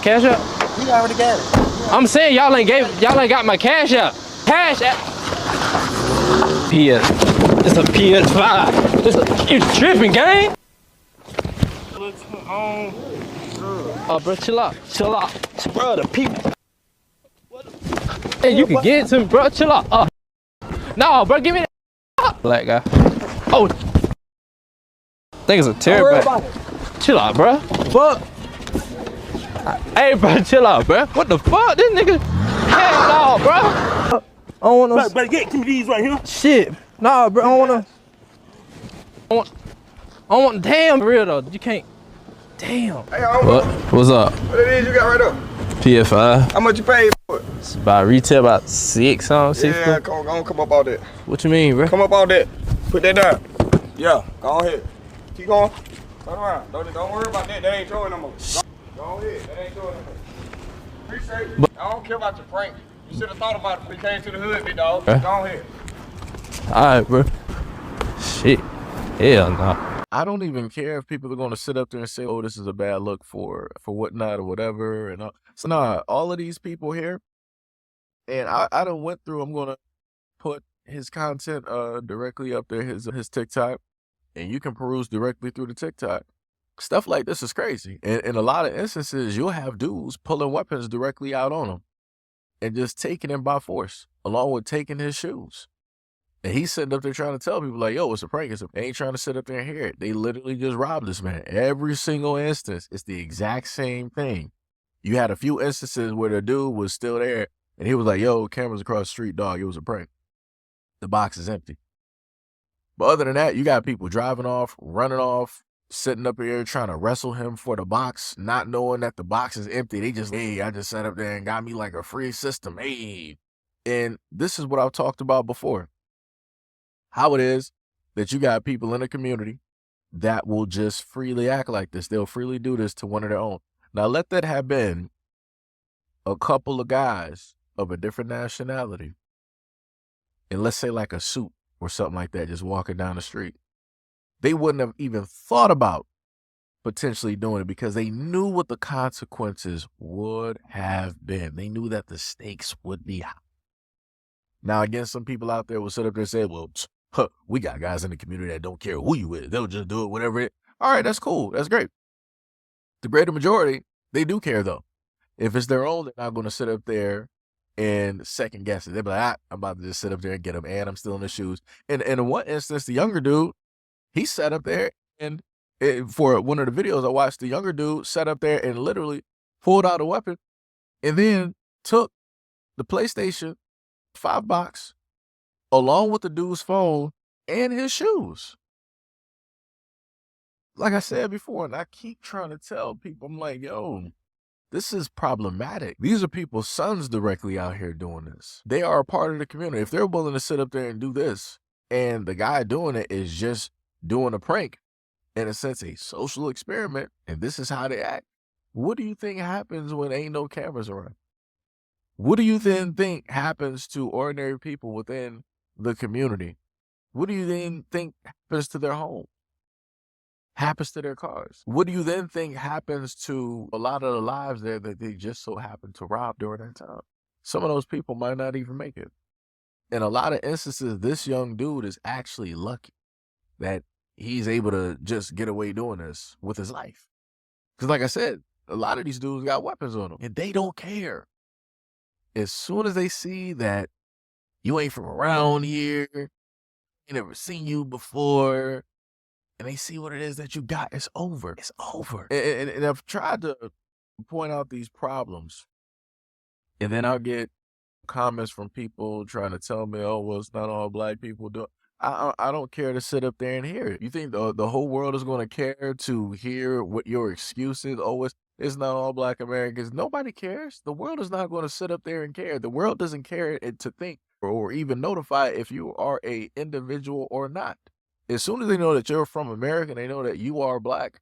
cash up? He already got it. I'm saying y'all ain't got my cash up. Cash up. PS. It's a PS5. You tripping, gang? Oh, bro, chill out. Chill out. Bro, the people. Hey, you can get it to me, bro. Chill out. No, bro, give me that. Black guy. Oh. I think it's a terror bag. Chill out, bro. Fuck. Hey, bro, chill out, bro. What the fuck? This nigga. Hell no, bro. I don't want no. Better get me these right here. Shit. Nah, bro. I don't want to. I don't want. Damn, for real though. You can't. Damn. Hey, what? What's up? What it is you got right there? PS5. How much you paid for it? It's about retail about 6 on 6. Yeah, come up out that. What you mean, bro? Come up out that. Put that down. Yeah, go ahead. Keep going. Turn around. Don't worry about that. They ain't showing no more. Go ahead. That ain't showing no more. Appreciate it. I don't care about your prank. You should have thought about it before you came to the hood, big dog. Go ahead. Alright, bro. Shit. Hell no. I don't even care if people are going to sit up there and say, oh, this is a bad look for whatnot or whatever. And so, nah, all of these people here, and I done went through, I'm going to put his content directly up there, his TikTok, and you can peruse directly through the TikTok. Stuff like this is crazy. And in a lot of instances, you'll have dudes pulling weapons directly out on them and just taking him by force, along with taking his shoes. And he's sitting up there trying to tell people like, yo, it's a prank. They ain't trying to sit up there and hear it. They literally just robbed this man. Every single instance, it's the exact same thing. You had a few instances where the dude was still there and he was like, yo, cameras across the street, dog. It was a prank. The box is empty. But other than that, you got people driving off, running off, sitting up here trying to wrestle him for the box, not knowing that the box is empty. They just, hey, I just sat up there and got me like a free system. Hey. And this is what I've talked about before. How it is that you got people in the community that will just freely act like this. They'll freely do this to one of their own. Now, let that have been a couple of guys of a different nationality, and let's say like a suit or something like that, just walking down the street. They wouldn't have even thought about potentially doing it because they knew what the consequences would have been. They knew that the stakes would be high. Now, again, some people out there will sit up there and say, well, we got guys in the community that don't care who you with. They'll just do it, whatever it is. All right, that's cool. That's great. The greater majority, they do care, though. If it's their own, they're not going to sit up there and second guess it. They'll be like, I'm about to just sit up there and get them, and I'm still in the shoes. And in one instance, the younger dude, he sat up there, and for one of the videos I watched, the younger dude sat up there and literally pulled out a weapon and then took the PlayStation 5 box along with the dude's phone and his shoes. Like I said before, and I keep trying to tell people, I'm like, yo, this is problematic. These are people's sons directly out here doing this. They are a part of the community. If they're willing to sit up there and do this, and the guy doing it is just doing a prank, in a sense, a social experiment, and this is how they act, what do you think happens when ain't no cameras around? What do you then think happens to ordinary people within the community? What do you then think happens to their home? Happens to their cars? What do you then think happens to a lot of the lives there that they just so happen to rob during that time? Some of those people might not even make it. In a lot of instances, this young dude is actually lucky that he's able to just get away doing this with his life. Because like I said, a lot of these dudes got weapons on them and they don't care. As soon as they see that you ain't from around here, they never seen you before, and they see what it is that you got, it's over. It's over. And I've tried to point out these problems, and then I'll get comments from people trying to tell me, oh, well, it's not all black people do it. I don't care to sit up there and hear it. You think the whole world is going to care to hear what your excuse is? Oh, it's not all black Americans. Nobody cares. The world is not going to sit up there and care. The world doesn't care to think or even notify if you are a individual or not. As soon as they know that you're from America and they know that you are black,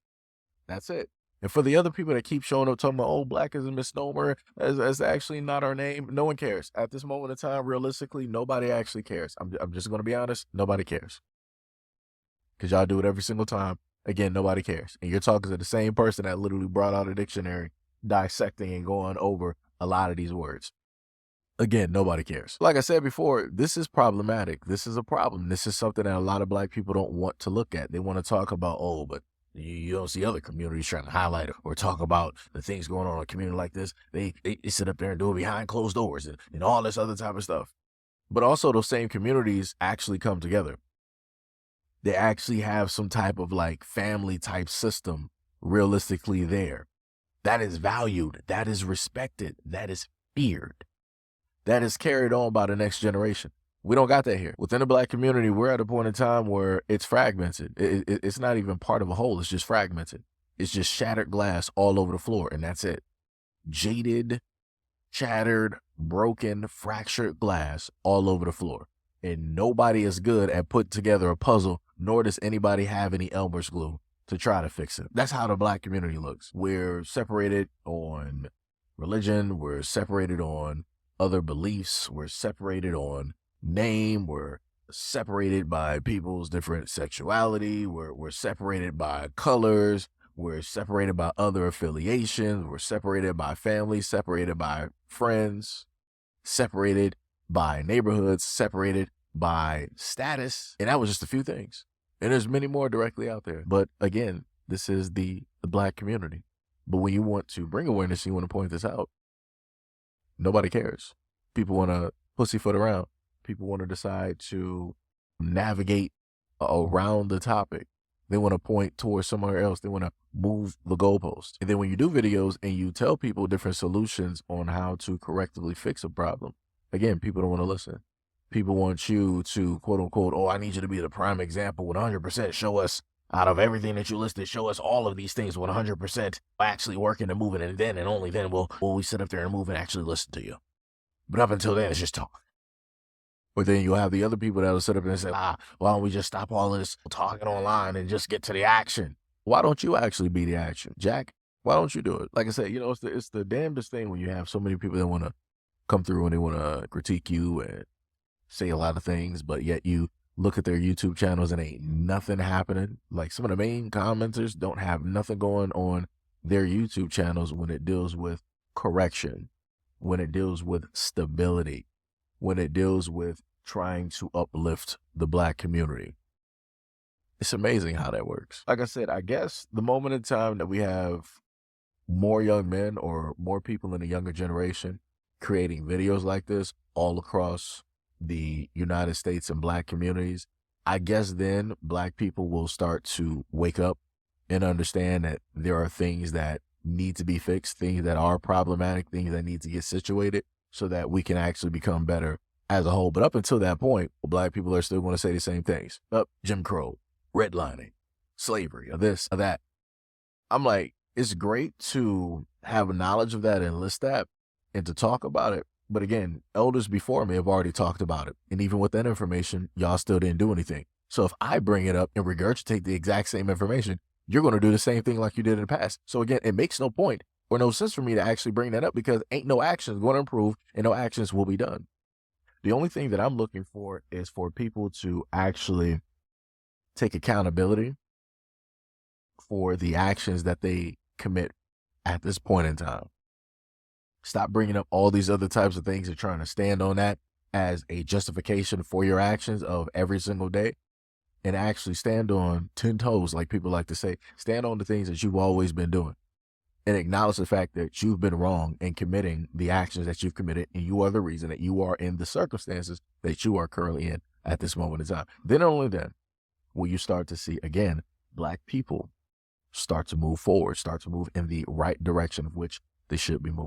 that's it. And for the other people that keep showing up talking about, oh, black is a misnomer, that's actually not our name, no one cares. At this moment in time, realistically, nobody actually cares. I'm just going to be honest, nobody cares. Because y'all do it every single time. Again, nobody cares. And you're talking to the same person that literally brought out a dictionary dissecting and going over a lot of these words. Again, nobody cares. Like I said before, this is problematic. This is a problem. This is something that a lot of black people don't want to look at. They want to talk about, oh, but you don't see other communities trying to highlight it or talk about the things going on in a community like this. They sit up there and do it behind closed doors and all this other type of stuff. But also those same communities actually come together. They actually have some type of like family type system realistically there. That is valued. That is respected. That is feared. That is carried on by the next generation. We don't got that here. Within the black community, we're at a point in time where it's fragmented. It's not even part of a whole. It's just fragmented. It's just shattered glass all over the floor, and that's it. Jaded, shattered, broken, fractured glass all over the floor. And nobody is good at putting together a puzzle, nor does anybody have any Elmer's glue to try to fix it. That's how the black community looks. We're separated on religion. We're separated on other beliefs. We're separated on name. We're separated by people's different sexuality. We're separated by colors. We're separated by other affiliations. We're separated by family, separated by friends, separated by neighborhoods, separated by status. And that was just a few things. And there's many more directly out there. But again, this is the black community. But when you want to bring awareness, you want to point this out, nobody cares. People want to pussyfoot around. People want to decide to navigate around the topic. They want to point towards somewhere else. They want to move the goalpost. And then when you do videos and you tell people different solutions on how to correctly fix a problem, again, people don't want to listen. People want you to, quote unquote, oh, I need you to be the prime example with 100%. Show us out of everything that you listed, show us all of these things with 100% actually working and moving. And then and only then will we sit up there and move and actually listen to you. But up until then, it's just talk. But then you'll have the other people that'll sit up and say, why don't we just stop all of this talking online and just get to the action? Why don't you actually be the action? Jack, why don't you do it? Like I said, it's the damnedest thing when you have so many people that want to come through and they want to critique you and say a lot of things, but yet you look at their YouTube channels and ain't nothing happening. Like some of the main commenters don't have nothing going on their YouTube channels when it deals with correction, when it deals with stability, when it deals with trying to uplift the black community. It's amazing how that works. Like I said, I guess the moment in time that we have more young men or more people in the younger generation creating videos like this all across the United States and black communities, I guess then black people will start to wake up and understand that there are things that need to be fixed, things that are problematic, things that need to get situated so that we can actually become better as a whole. But up until that point, black people are still going to say the same things. Jim Crow, redlining, slavery, or this, or that. I'm like, it's great to have knowledge of that and list that and to talk about it. But again, elders before me have already talked about it. And even with that information, y'all still didn't do anything. So if I bring it up and regurgitate the exact same information, you're going to do the same thing like you did in the past. So again, it makes no point or no sense for me to actually bring that up because ain't no actions going to improve and no actions will be done. The only thing that I'm looking for is for people to actually take accountability for the actions that they commit at this point in time. Stop bringing up all these other types of things and trying to stand on that as a justification for your actions of every single day, and actually stand on 10 toes, like people like to say. Stand on the things that you've always been doing and acknowledge the fact that you've been wrong in committing the actions that you've committed, and you are the reason that you are in the circumstances that you are currently in at this moment in time. Then only then will you start to see, again, black people start to move forward, start to move in the right direction of which they should be moving.